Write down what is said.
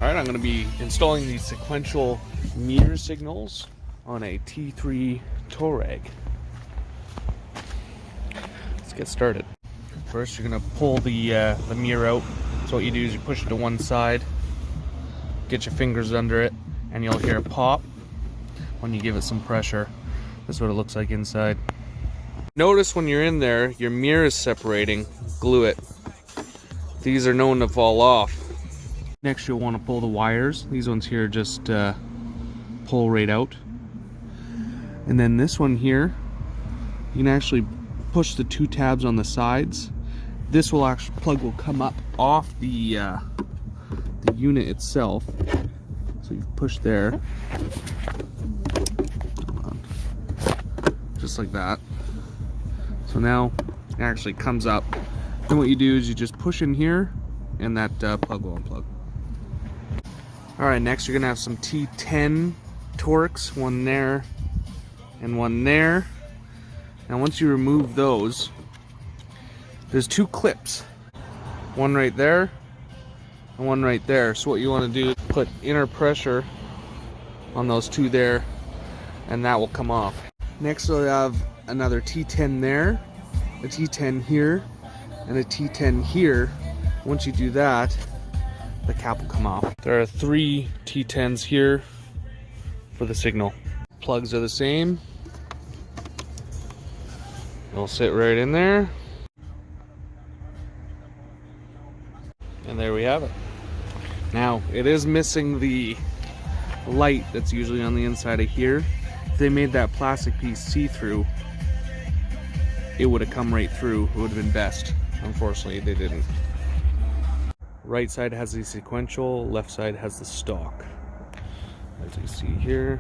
Alright, I'm going to be installing these sequential mirror signals on a T3 Touareg. Let's get started. First, you're going to pull the mirror out. So what you do is you push it to one side, get your fingers under it, and you'll hear it pop when you give it some pressure. That's what it looks like inside. Notice when you're in there, your mirror is separating. Glue it. These are known to fall off. Next, you'll want to pull the wires. These ones here just pull right out. And then this one here, you can actually push the two tabs on the sides. This will actually, plug will come up off the unit itself. So you push there, just like that. So now it actually comes up. Then what you do is you just push in here, and that plug will unplug. Alright, next you're going to have some T10 Torx, one there and one there. Now once you remove those, there's two clips. One right there and one right there. So what you want to do is put inner pressure on those two there, and that will come off. Next we'll have another T10 there, a T10 here, and a T10 here. Once you do that, the cap will come off. There are 3 T10s here for the signal. Plugs are the same. They'll sit right in there. And there we have it. Now, it is missing the light that's usually on the inside of here. If they made that plastic piece see-through, it would have come right through. It would have been best. Unfortunately, they didn't. Right side has the sequential, left side has the stock, as you see here.